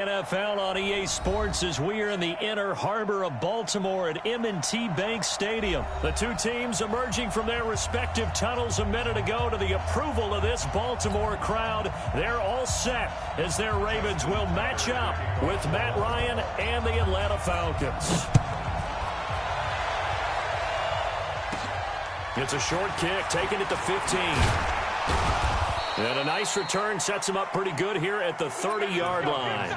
NFL on EA Sports as we are in the inner harbor of Baltimore at M&T Bank Stadium. The two teams emerging from their respective tunnels a minute ago to the approval of this Baltimore crowd. They're all set as their Ravens will match up with Matt Ryan and the Atlanta Falcons. It's a short kick, taking it to 15. And a nice return sets him up pretty good here at the 30-yard line.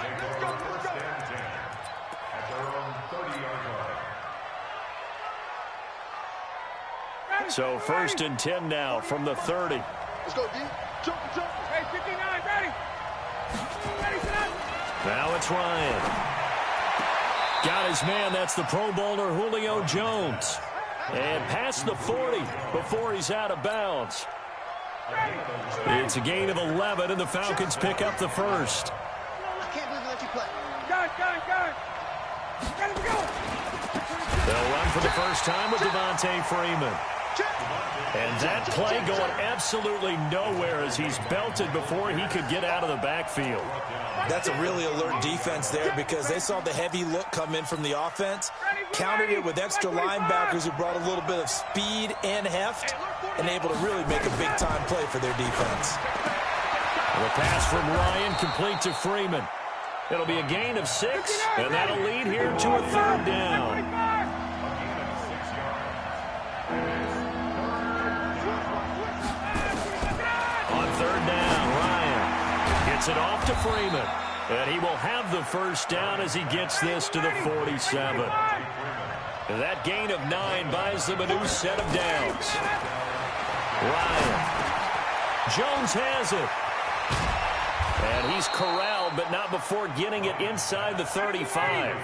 So 1st and 10 now from the 30. Let's go, D. Jump. Hey, 59, ready. Now it's Ryan. Got his man. That's the Pro Bowler Julio Jones. And past the 40 before he's out of bounds. It's a gain of 11, and the Falcons pick up the first. I can't believe they let you play. Go. They'll run for the first time with Devontae Freeman. And that play going absolutely nowhere as he's belted before he could get out of the backfield. That's a really alert defense there because they saw the heavy look come in from the offense, countered it with extra linebackers who brought a little bit of speed and heft, and able to really make a big-time play for their defense. The pass from Ryan complete to Freeman. It'll be a gain of 6, and that'll lead here to a 3rd down. On 3rd down, Ryan gets it off to Freeman, and he will have the first down as he gets this to the 47. That gain of 9 buys them a new set of downs. Ryan. Jones has it. And he's corralled, but not before getting it inside the 35.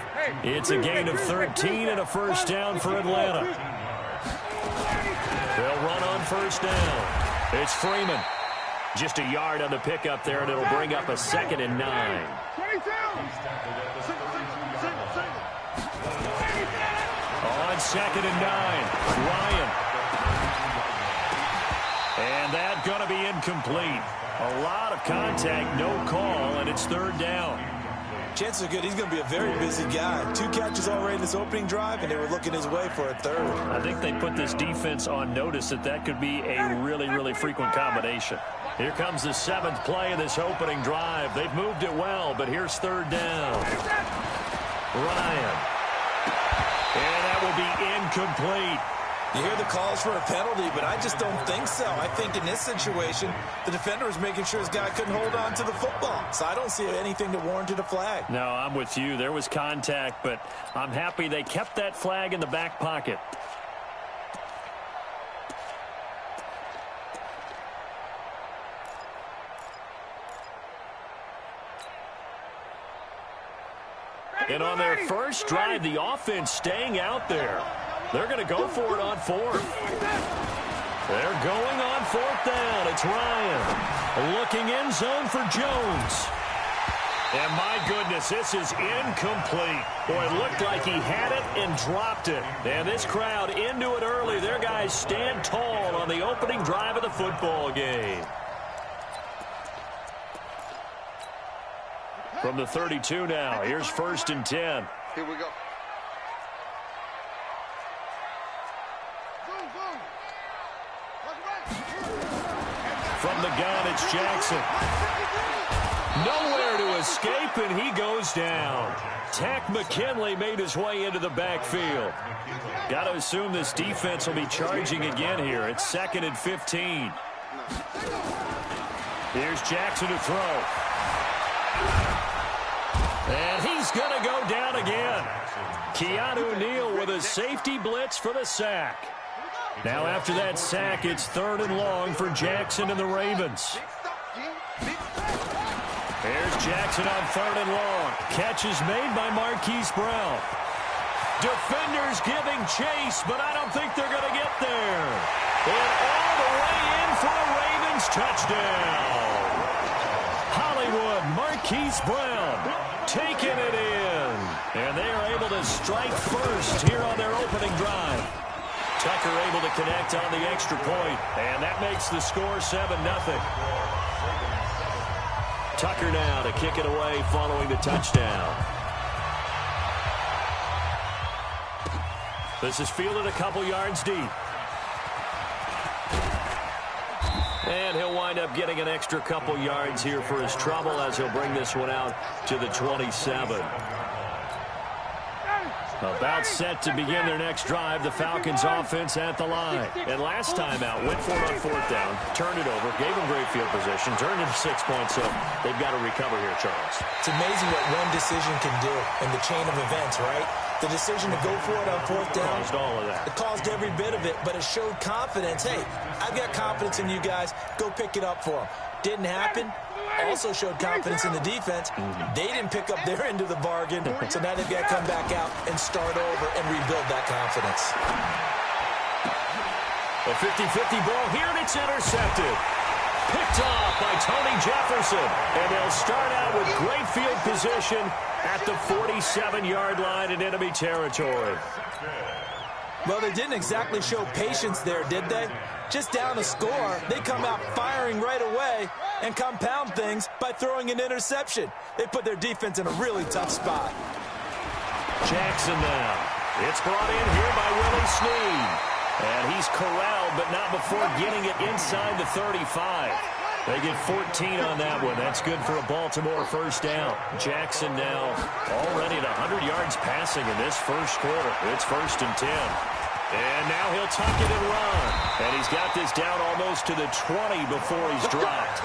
It's a gain of 13 and a first down for Atlanta. They'll run on first down. It's Freeman. Just a yard on the pickup there, and it'll bring up a 2nd and 9. On 2nd and 9, Ryan. And that's going to be incomplete. A lot of contact, no call, and it's 3rd down. Chances are good he's going to be a very busy guy. 2 catches already in this opening drive, and they were looking his way for a 3rd. I think they put this defense on notice that could be a really, really frequent combination. Here comes the 7th play of this opening drive. They've moved it well, but here's 3rd down. Ryan. And that will be incomplete. You hear the calls for a penalty, but I just don't think so. I think in this situation, the defender was making sure his guy couldn't hold on to the football. So I don't see anything that warranted a flag. No, I'm with you. There was contact, but I'm happy they kept that flag in the back pocket. And on their first drive, the offense staying out there. They're going to go for it on 4th. They're going on 4th down. It's Ryan looking end zone for Jones. And my goodness, this is incomplete. Boy, it looked like he had it and dropped it. And this crowd into it early. Their guys stand tall on the opening drive of the football game. From the 32 now, here's 1st and 10. Here we go. From the gun, it's Jackson. Nowhere to escape, and he goes down. Tack McKinley made his way into the backfield. Got to assume this defense will be charging again here. It's 2nd and 15. Here's Jackson to throw. And he's going to go down again. Keanu Neal with a safety blitz for the sack. Now after that sack, it's 3rd and long for Jackson and the Ravens. Here's Jackson on 3rd and long. Catch is made by Marquise Brown. Defenders giving chase, but I don't think they're going to get there. And all the way in for a Ravens touchdown. Hollywood, Marquise Brown taking it in. And they are able to strike first here on their opening drive. Tucker able to connect on the extra point, and that makes the score 7-0. Tucker now to kick it away following the touchdown. This is fielded a couple yards deep. And he'll wind up getting an extra couple yards here for his trouble as he'll bring this one out to the 27. About set to begin their next drive, the Falcons offense at the line. And last time out, went for it on fourth down, turned it over, gave them great field position, turned it to 6 points, so they've got to recover here, Charles. It's amazing what one decision can do in the chain of events, right? The decision to go for it on fourth down. Caused all of that. It caused every bit of it, but it showed confidence. Hey, I've got confidence in you guys. Go pick it up for them. Didn't happen. Also showed confidence in the defense. They didn't pick up their end of the bargain, so now they've got to come back out and start over and rebuild that confidence. A 50-50 ball here, and it's intercepted. Picked off by Tony Jefferson, and they'll start out with great field position at the 47-yard line in enemy territory. Well, they didn't exactly show patience there, did they? Just down a score, they come out firing right away and compound things by throwing an interception. They put their defense in a really tough spot. Jackson now. It's brought in here by Willie Snead. And he's corralled, but not before getting it inside the 35. They get 14 on that one. That's good for a Baltimore first down. Jackson now already at 100 yards passing in this first quarter. It's 1st and 10. And now he'll tuck it and run. And he's got this down almost to the 20 before he's dropped.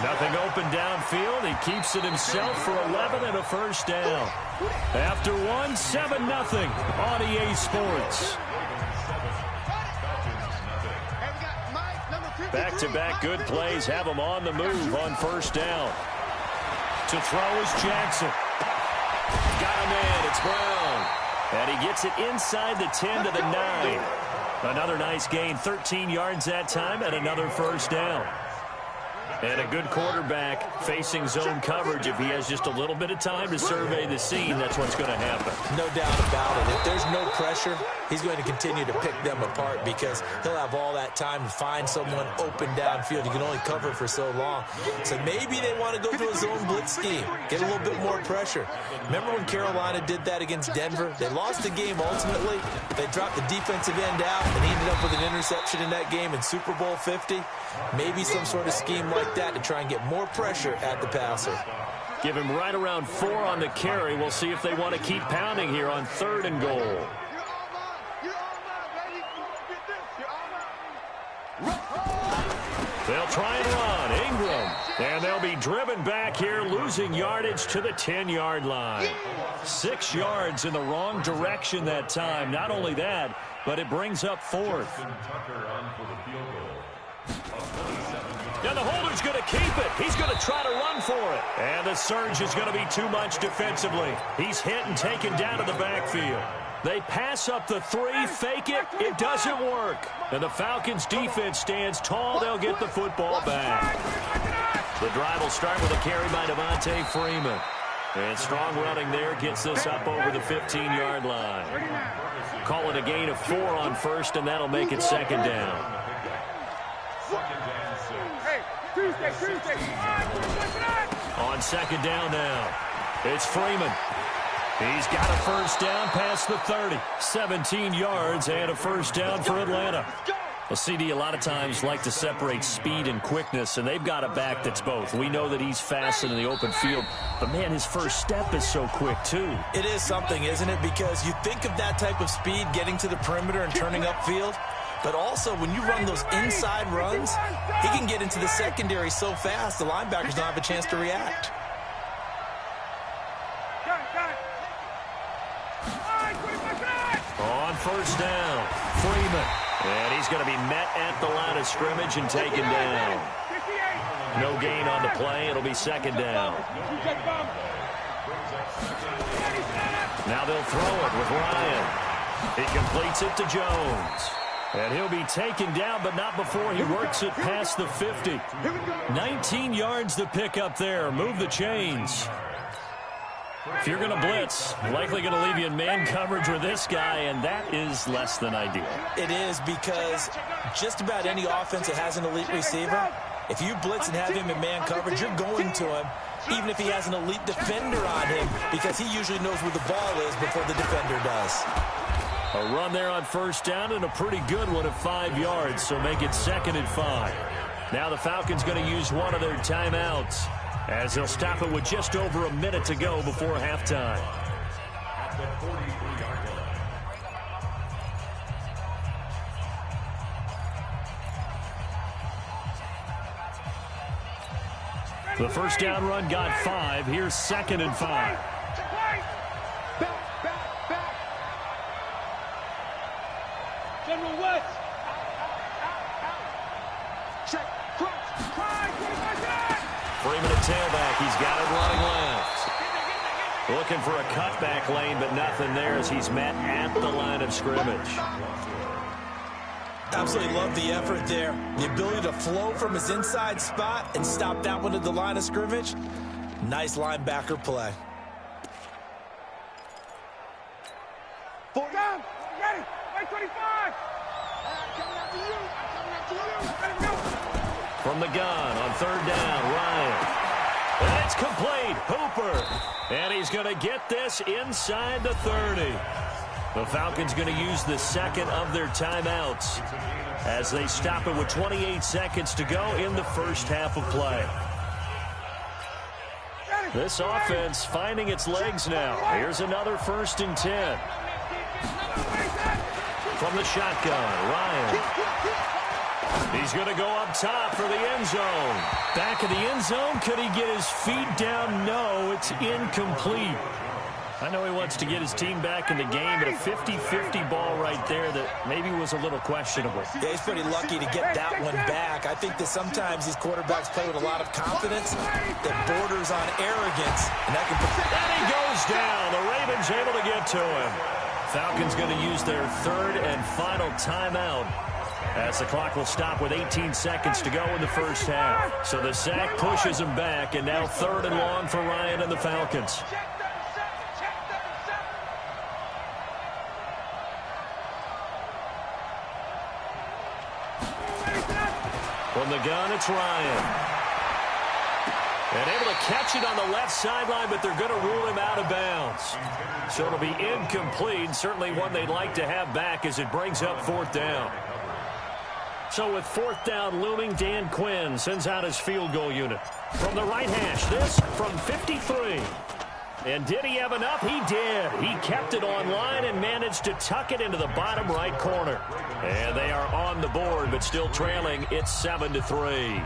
Nothing open downfield. He keeps it himself for 11 and a first down. After one, 7-0 on EA Sports. Back-to-back good plays have him on the move on first down. To throw is Jackson. Got him in. It's Brown. And he gets it inside the 10 to the 9. Another nice gain, 13 yards that time, and another first down. And a good quarterback facing zone coverage. If he has just a little bit of time to survey the scene, that's what's going to happen. No doubt about it. If there's no pressure, he's going to continue to pick them apart because he'll have all that time to find someone open downfield. You can only cover for so long. So maybe they want to go to a zone blitz scheme, get a little bit more pressure. Remember when Carolina did that against Denver? They lost the game ultimately. They dropped the defensive end out and ended up with an interception in that game in Super Bowl 50. Maybe some sort of scheme like that to try and get more pressure at the passer. Give him right around 4 on the carry. We'll see if they want to keep pounding here on 3rd and goal. They'll try and run. Ingram. And they'll be driven back here, losing yardage to the 10-yard line. 6 yards in the wrong direction that time. Not only that, but it brings up 4th. Now the holder's going to keep it. He's going to try to run for it. And the surge is going to be too much defensively. He's hit and taken down to the backfield. They pass up the 3, fake it. It doesn't work. And the Falcons' defense stands tall. They'll get the football back. The drive will start with a carry by Devontae Freeman. And strong running there gets this up over the 15-yard line. Call it a gain of 4 on first, and that'll make it 2nd down. On 2nd down now, it's Freeman. He's got a first down past the 30. 17 yards and a first down for Atlanta. Well, CD a lot of times like to separate speed and quickness, and they've got a back that's both. We know that he's fast in the open field, but, man, his first step is so quick, too. It is something, isn't it? Because you think of that type of speed getting to the perimeter and turning upfield, but also when you run those inside runs, he can get into the secondary so fast the linebackers don't have a chance to react. On first down, Freeman. And he's going to be met at the line of scrimmage and taken down. No gain on the play. It'll be 2nd down. Now they'll throw it with Ryan. He completes it to Jones. And he'll be taken down, but not before he works it past the 50. 19 yards to pick up there. Move the chains. If you're going to blitz, likely going to leave you in man coverage with this guy, and that is less than ideal. It is, because just about any offense that has an elite receiver, if you blitz and have him in man coverage, you're going to him even if he has an elite defender on him, because he usually knows where the ball is before the defender does. A run there on first down, and a pretty good one at 5 yards, so make it 2nd and 5. Now the Falcons going to use one of their timeouts, as they'll stop it with just over a minute to go before halftime. The first down run got 5. Here's 2nd and 5. Back. General West. Check. Freeman at tailback. He's got it running left. Looking for a cutback lane, but nothing there as he's met at the line of scrimmage. Absolutely love the effort there. The ability to flow from his inside spot and stop that one at the line of scrimmage. Nice linebacker play. 4 down. Ready. Right 25. Coming after you. Let him go. From the gun on 3rd down, Ryan. And it's complete. Hooper. And he's going to get this inside the 30. The Falcons going to use the 2nd of their timeouts as they stop it with 28 seconds to go in the first half of play. This offense finding its legs now. Here's another 1st and 10. From the shotgun, Ryan. He's going to go up top for the end zone. Back of the end zone. Could he get his feet down? No, it's incomplete. I know he wants to get his team back in the game, but a 50-50 ball right there that maybe was a little questionable. Yeah, he's pretty lucky to get that one back. I think that sometimes these quarterbacks play with a lot of confidence that borders on arrogance. And that can... And he goes down. The Ravens able to get to him. Falcons going to use their 3rd and final timeout as the clock will stop with 18 seconds to go in the first half. So the sack pushes him back, and now 3rd and long for Ryan and the Falcons. From the gun, it's Ryan. And able to catch it on the left sideline, but they're going to rule him out of bounds. So it'll be incomplete. Certainly one they'd like to have back as it brings up 4th down. So with 4th down looming, Dan Quinn sends out his field goal unit. From the right hash, this from 53. And did he have enough? He did. He kept it online and managed to tuck it into the bottom right corner. And they are on the board, but still trailing. It's 7-3.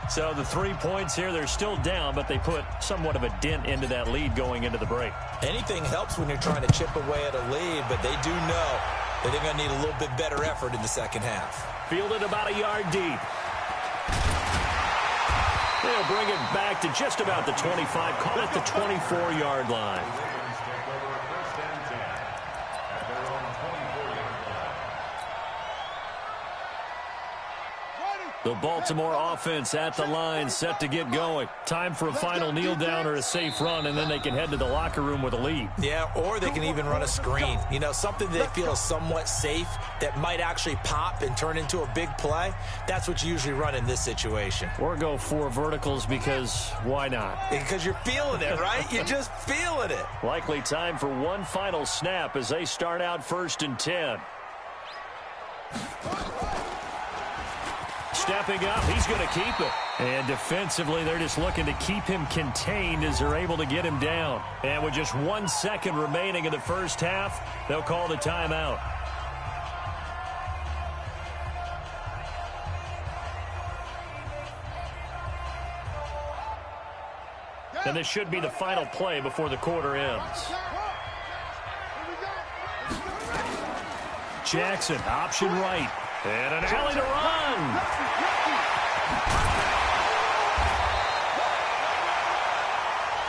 So the 3 points here, they're still down, but they put somewhat of a dent into that lead going into the break. Anything helps when you're trying to chip away at a lead, but they do know that they're going to need a little bit better effort in the second half. Fielded about a yard deep. They'll bring it back to just about the 25, call it the 24-yard line. The Baltimore offense at the line, set to get going. Time for a final kneel down or a safe run, and then they can head to the locker room with a lead. Yeah, or they can even run a screen. You know, something they feel is somewhat safe that might actually pop and turn into a big play. That's what you usually run in this situation. Or go 4 verticals because why not? Because you're feeling it, right? You're just feeling it. Likely time for one final snap as they start out 1st and 10. Stepping up, he's going to keep it. And defensively, they're just looking to keep him contained as they're able to get him down. And with just 1 second remaining in the first half, they'll call the timeout. And this should be the final play before the quarter ends. Jackson, option right. And an alley to run.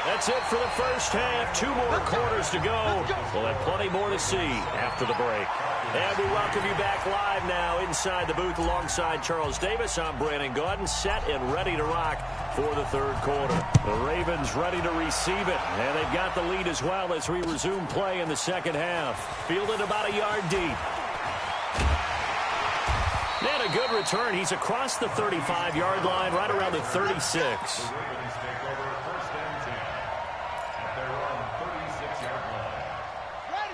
That's it for the first half. 2 more quarters to go. We'll have plenty more to see after the break. And we welcome you back live now inside the booth alongside Charles Davis. I'm Brandon Gaudin, set and ready to rock for the 3rd quarter. The Ravens ready to receive it. And they've got the lead as well as we resume play in the second half. Fielded about a yard deep. And a good return. He's across the 35-yard line, right around the 36.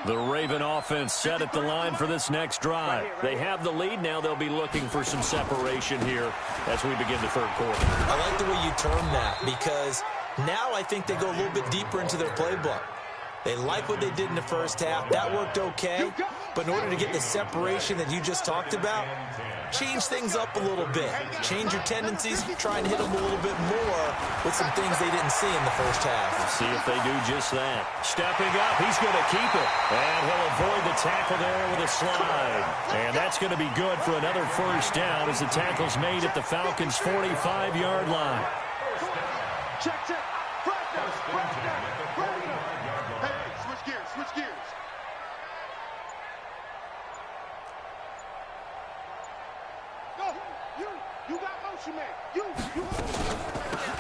The Raven offense set at the line for this next drive. They have the lead. Now they'll be looking for some separation here as we begin the third quarter. I like the way you term that because now I think they go a little bit deeper into their playbook. They like what they did in the first half. That worked okay. But in order to get the separation that you just talked about, change things up a little bit. Change your tendencies. Try and hit them a little bit more with some things they didn't see in the first half. See if they do just that. Stepping up, he's going to keep it. And he'll avoid the tackle there with a slide. And that's going to be good for another first down as the tackle's made at the Falcons' 45-yard line. Check. Pressure. Hey, switch gears. Go. You got motion, man. You.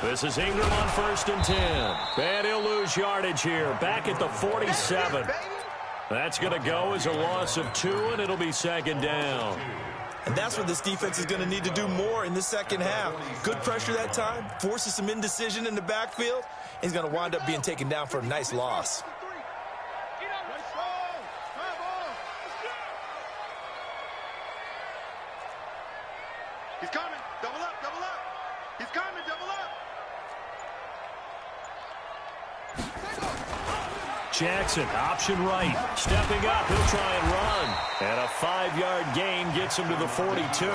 This is Ingram on 1st and 10. And he'll lose yardage here. Back at the 47. That's going to go as a loss of 2, and it'll be 2nd down. And that's what this defense is going to need to do more in the second half. Good pressure that time, forces some indecision in the backfield. He's going to wind up being taken down for a nice loss. He's coming. Double up. He's coming. Double up. Jackson, option right. Stepping up, he'll try and run. And a 5-yard gain gets him to the 42.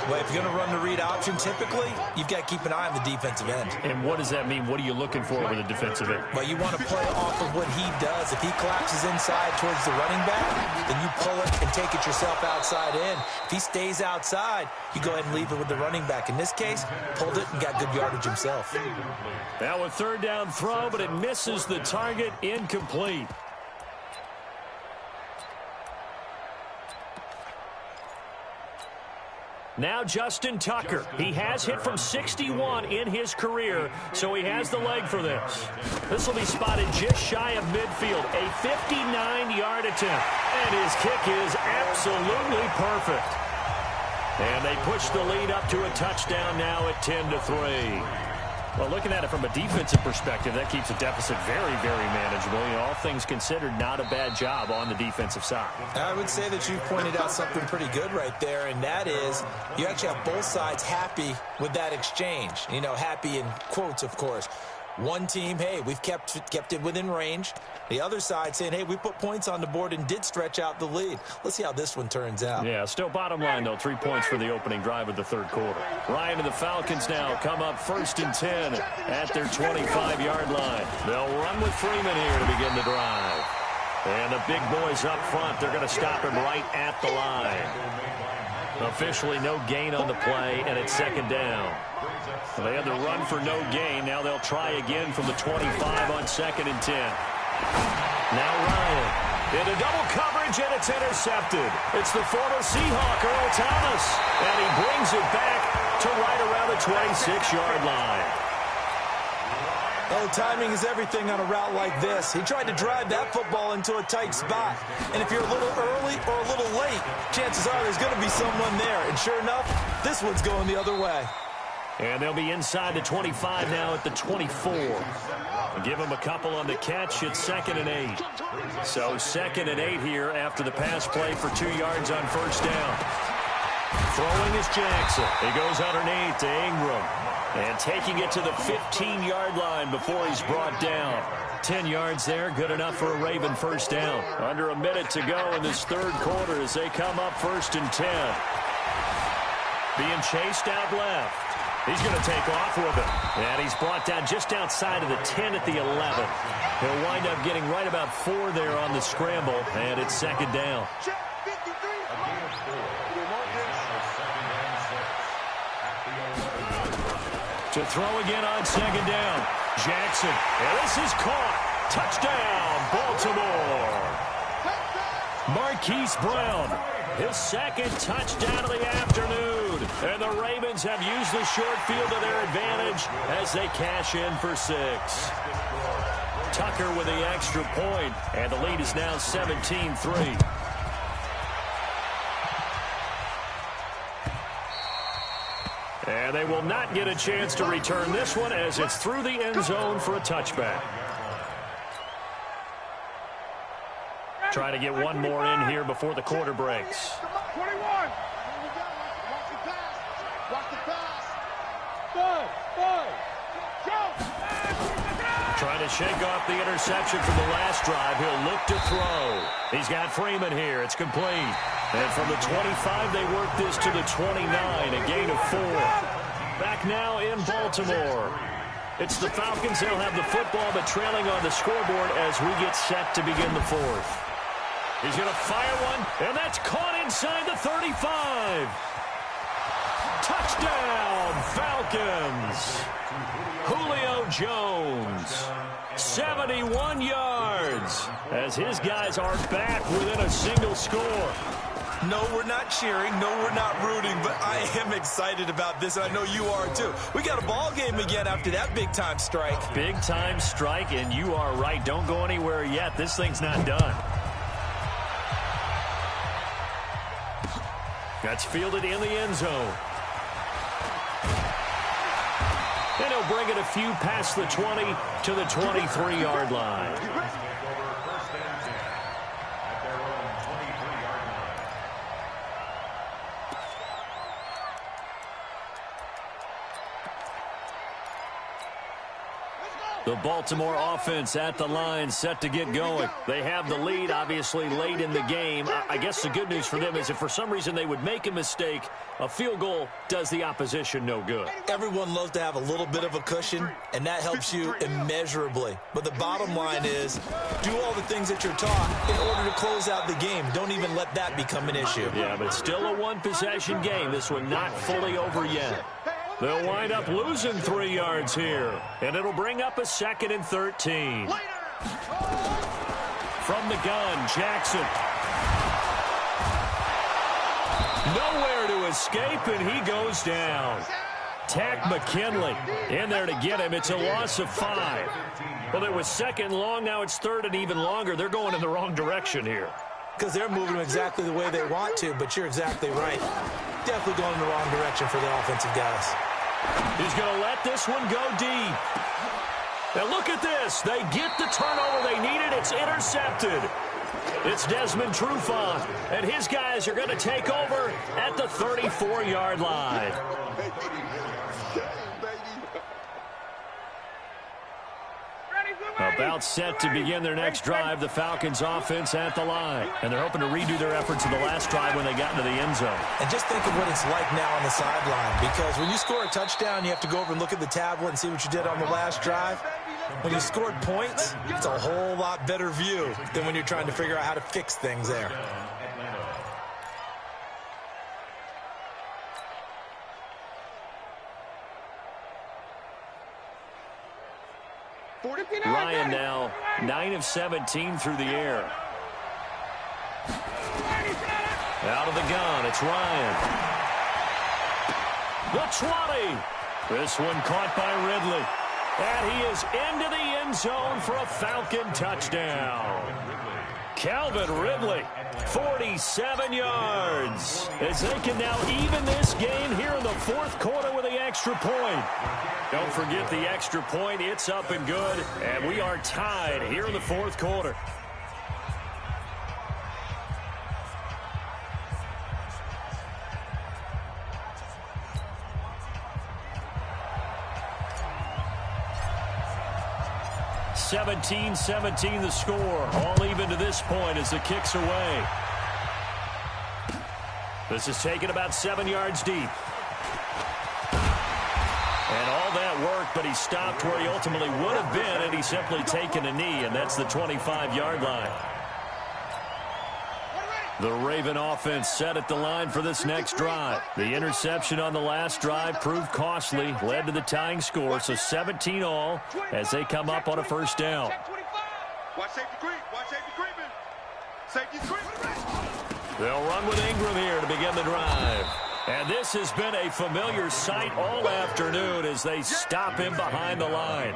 Well, if you're going to run the read option, typically, you've got to keep an eye on the defensive end. And what does that mean? What are you looking for with a defensive end? Well, you want to play off of what he does. If he collapses inside towards the running back, then you pull it and take it yourself outside in. If he stays outside, you go ahead and leave it with the running back. In this case, pulled it and got good yardage himself. Now a 3rd down throw, but it misses the target, incomplete. Now Justin Tucker. He has hit from 61 in his career, so he has the leg for this. This will be spotted just shy of midfield. A 59-yard attempt. And his kick is absolutely perfect. And they push the lead up to a touchdown now at 10-3. Well, looking at it from a defensive perspective, that keeps a deficit very, very manageable. You know, all things considered, not a bad job on the defensive side. I would say that you pointed out something pretty good right there, and that is you actually have both sides happy with that exchange. You know, happy in quotes, of course. One team, hey, we've kept it within range. The other side saying, hey, we put points on the board and did stretch out the lead. Let's see how this one turns out. Yeah, still bottom line, though. 3 points for the opening drive of the third quarter. Ryan and the Falcons now come up 1st and 10 at their 25-yard line. They'll run with Freeman here to begin the drive. And the big boys up front, they're going to stop him right at the line. Officially no gain on the play, and it's 2nd down. They had the run for no gain. Now they'll try again from the 25 on 2nd and 10. Now Ryan into double coverage, and it's intercepted. It's the former Seahawk, Earl Thomas, and he brings it back to right around the 26-yard line. Oh, timing is everything on a route like this. He tried to drive that football into a tight spot. And if you're a little early or a little late, chances are there's going to be someone there. And sure enough, this one's going the other way. And they'll be inside the 25 now at the 24. Give him a couple on the catch. It's 2nd and 8. So 2nd and 8 here after the pass play for 2 yards on 1st down. Throwing is Jackson. He goes underneath to Ingram. And taking it to the 15-yard line before he's brought down. 10 yards there, good enough for a Raven first down. Under a minute to go in this third quarter as they come up 1st and 10. Being chased out left. He's going to take off with it. And he's brought down just outside of the 10 at the 11. He'll wind up getting right about 4 there on the scramble. And it's 2nd down. To throw again on 2nd down. Jackson. And this is caught. Touchdown, Baltimore. Marquise Brown. His 2nd touchdown of the afternoon. And the Ravens have used the short field to their advantage as they cash in for 6. Tucker with the extra point. And the lead is now 17-3. And they will not get a chance to return this one as it's through the end zone for a touchback. Try to get one more in here before the quarter breaks. 21. Watch the pass. Watch the pass. Five. Go. Trying to shake off the interception from the last drive. He'll look to throw. He's got Freeman here. It's complete. And from the 25, they work this to the 29, a gain of 4. Back now in Baltimore. It's the Falcons. They'll have the football, but trailing on the scoreboard as we get set to begin the fourth. He's going to fire one, and that's caught inside the 35. Touchdown, Falcons. Julio Jones, 71 yards, as his guys are back within a single score. No, we're not cheering. No, we're not rooting, but I am excited about this, and I know you are too. We got a ball game again after that big-time strike. Big-time strike, and you are right. Don't go anywhere yet. This thing's not done. That's fielded in the end zone. And he'll bring it a few past the 20 to the 23-yard line. The Baltimore offense at the line, set to get going. They have the lead, obviously, late in the game. I guess the good news for them is if for some reason they would make a mistake, a field goal does the opposition no good. Everyone loves to have a little bit of a cushion, and that helps you immeasurably. But the bottom line is, do all the things that you're taught in order to close out the game. Don't even let that become an issue. Yeah, but it's still a one-possession game. This one not fully over yet. They'll wind up losing 3 yards here, and it'll bring up a 2nd and 13. From the gun, Jackson. Nowhere to escape, and he goes down. Tack McKinley in there to get him. It's a loss of 5. Well, it was 2nd long. Now it's 3rd and even longer. They're going in the wrong direction here. Because they're moving exactly the way they want to, but you're exactly right. Definitely going in the wrong direction for the offensive guys. He's going to let this one go deep. Now look at this. They get the turnover they needed. It's intercepted. It's Desmond Trufant, and his guys are going to take over at the 34-yard line. About set to begin their next drive, the Falcons offense at the line. And they're hoping to redo their efforts in the last drive when they got into the end zone. And just think of what it's like now on the sideline. Because when you score a touchdown, you have to go over and look at the tablet and see what you did on the last drive. When you scored points, it's a whole lot better view than when you're trying to figure out how to fix things there. Ryan now 9 of 17 through the air. Out of the gun, it's Ryan. The 20. This one caught by Ridley. And he is into the end zone for a Falcon touchdown. Calvin Ridley, 47 yards. As they can now even this game here in the fourth quarter with the extra point. Don't forget the extra point. It's up and good. And we are tied here in the fourth quarter. (17-17) the score. All even to this point as the kick's away. This is taken about 7 yards deep. And all that work, but he stopped where he ultimately would have been, and he's simply taken a knee, and that's the 25-yard line. The Raven offense set at the line for this next drive. The interception on the last drive proved costly, led to the tying score, so 17 all as they come up on a first down. Watch safety creep. Watch safety creeping. Safety's creeping. They'll run with Ingram here to begin the drive. And this has been a familiar sight all afternoon as they stop him behind the line.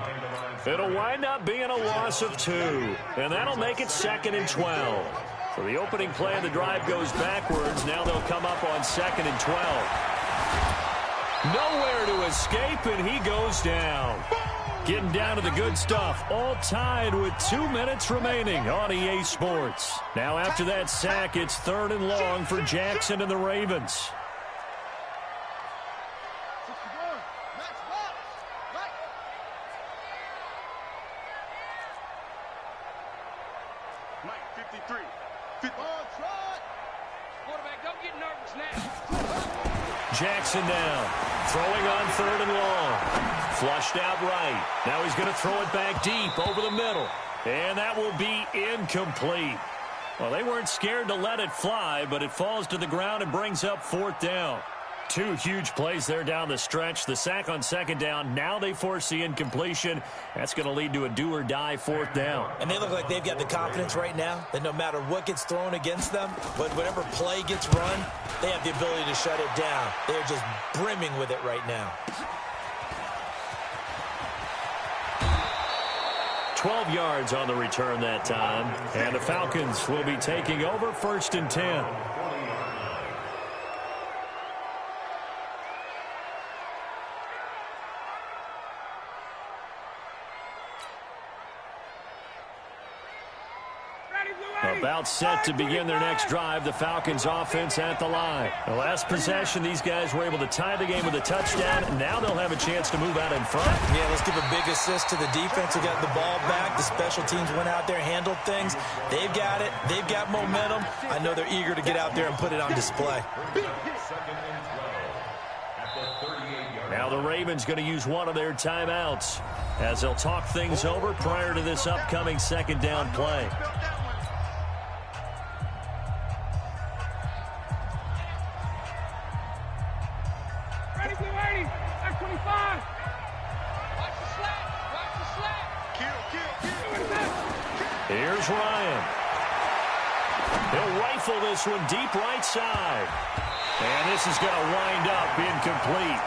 It'll wind up being a loss of 2, and that'll make it 2nd and 12. So the opening play of the drive goes backwards. Now they'll come up on 2nd and 12. Nowhere to escape, and he goes down. Getting down to the good stuff. All tied with 2 minutes remaining on EA Sports. Now after that sack, it's 3rd and long for Jackson and the Ravens. Jackson down. Throwing on 3rd and long. Flushed out right. Now he's going to throw it back deep over the middle. And that will be incomplete. Well, they weren't scared to let it fly, but it falls to the ground and brings up 4th down. 2 huge plays there down the stretch. The sack on 2nd down. Now they force the incompletion. That's going to lead to a do-or-die 4th down. And they look like they've got the confidence right now that no matter what gets thrown against them, but whatever play gets run, they have the ability to shut it down. They're just brimming with it right now. 12 yards on the return that time. And the Falcons will be taking over 1st and 10. About set to begin their next drive, the Falcons offense at the line. The last possession, these guys were able to tie the game with a touchdown. Now they'll have a chance to move out in front. Yeah, let's give a big assist to the defense who got the ball back. The special teams went out there, handled things. They've got it. They've got momentum. I know they're eager to get out there and put it on display. Now the Ravens going to use one of their timeouts as they'll talk things over prior to this upcoming 2nd down play. Here's Ryan. He'll rifle this one deep right side. And this is going to wind up incomplete.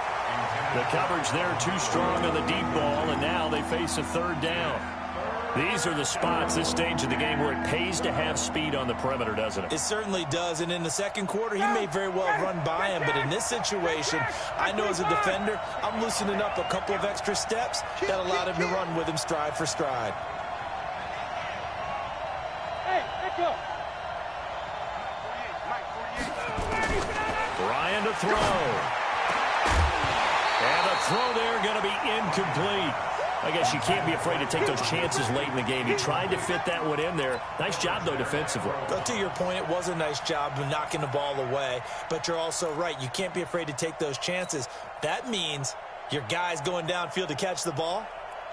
The coverage there too strong on the deep ball, and now they face a 3rd down. These are the spots, this stage of the game, where it pays to have speed on the perimeter, doesn't it? It certainly does, and in the 2nd quarter, he may very well run by him, but in this situation, I know as a defender, I'm loosening up a couple of extra steps that allowed him to run with him stride for stride. Ryan to throw. And the throw there going to be incomplete. I guess you can't be afraid to take those chances late in the game. He tried to fit that one in there. Nice job, though, defensively. But to your point, it was a nice job of knocking the ball away. But you're also right. You can't be afraid to take those chances. That means your guys going downfield to catch the ball,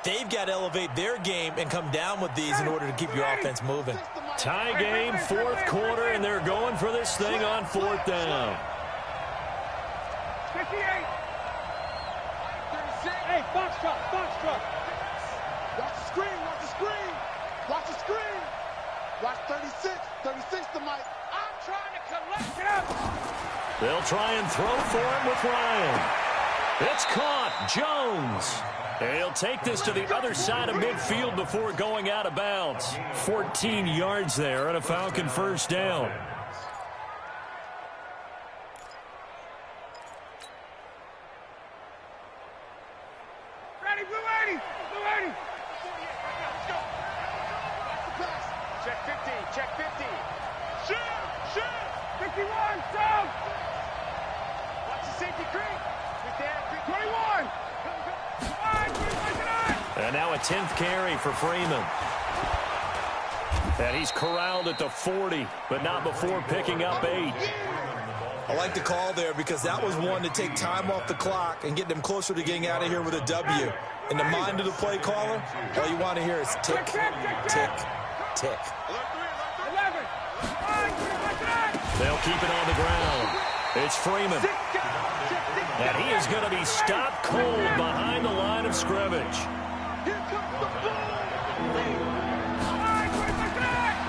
they've got to elevate their game and come down with these in order to keep your offense moving. Tie game, 4th quarter, and they're going for this thing on 4th down. 58. Hey, box truck, box truck. Watch the screen, watch the screen. Watch the screen. Watch 36, 36 to Mike. I'm trying to collect it up. They'll try and throw for him with Ryan. It's caught. Jones. And he'll take this to the other side of midfield before going out of bounds. 14 yards there and a Falcon 1st down. Ready, blue 80, blue 80. Check 50, check 50. Shoot, 51, down. Watch the safety creep. 21. And now a 10th carry for Freeman. And he's corralled at the 40, but not before picking up 8. I like the call there because that was one to take time off the clock and get them closer to getting out of here with a W. In the mind of the play caller, all you want to hear is tick, tick, tick. 11. They'll keep it on the ground. It's Freeman. And he is going to be stopped cold behind the line of scrimmage.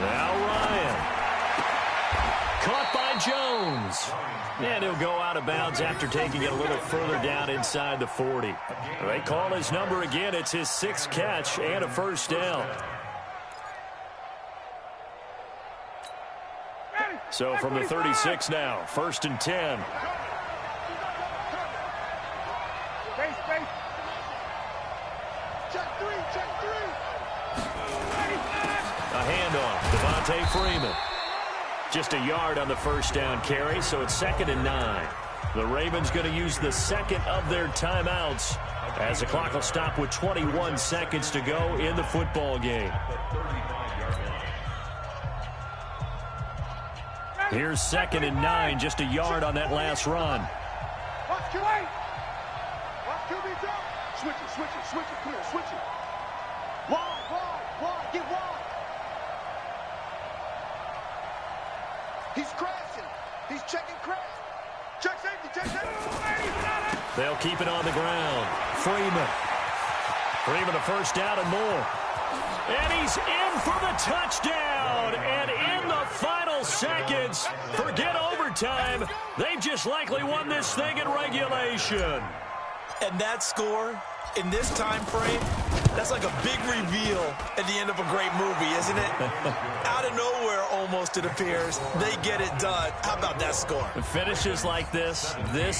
Now Ryan. Caught by Jones. And he'll go out of bounds after taking it a little further down inside the 40. They call his number again. It's his 6th catch and a 1st down. So from the 36 now, 1st and 10. Base. Check. handoff. Devontae Freeman. Just a yard on the first down carry, so it's 2nd and 9. The Ravens going to use the second of their timeouts as the clock will stop with 21 seconds to go in the football game. Here's 2nd and 9, just a yard on that last run. Watch QB. Watch QB drop. Switch it, switch it, switch it. Come here, switch it. Wide, get wide. He's crashing. He's checking crash. Check safety, check safety. They'll keep it on the ground. Freeman a first down and more. And he's in for the touchdown. And in the final seconds, forget overtime. They've just likely won this thing in regulation. And that score in this time frame, that's like a big reveal at the end of a great movie, isn't it? Out of nowhere, almost, it appears. They get it done. How about that score? Finishes like this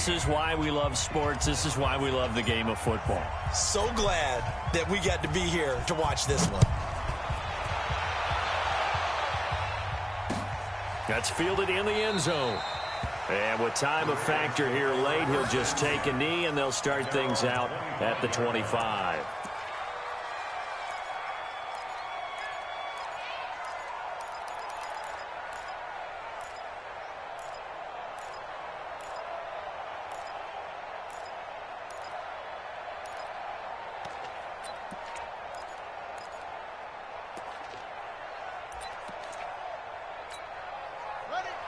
is why we love sports. This is why we love the game of football. So glad that we got to be here to watch this one. That's fielded in the end zone. And with time a factor here late, he'll just take a knee, and they'll start things out at the 25.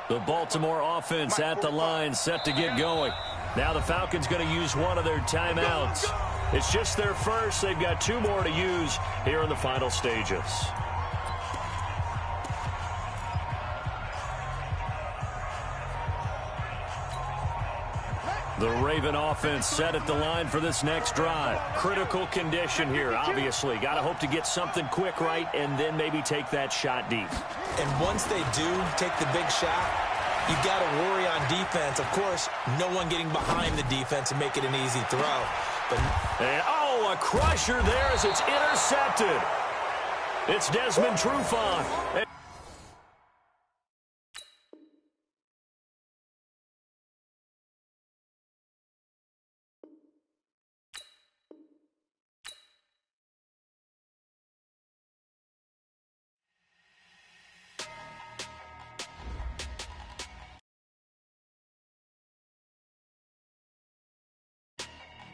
The Baltimore offense at the line, set to get going. Now the Falcons going to use one of their timeouts. It's just their first. They've got 2 more to use here in the final stages. The Raven offense set at the line for this next drive. Critical condition here, obviously. Got to hope to get something quick right and then maybe take that shot deep. And once they do take the big shot, you've got to worry on defense. Of course, no one getting behind the defense and make it an easy throw. And, a crusher there as it's intercepted. It's Desmond Trufant.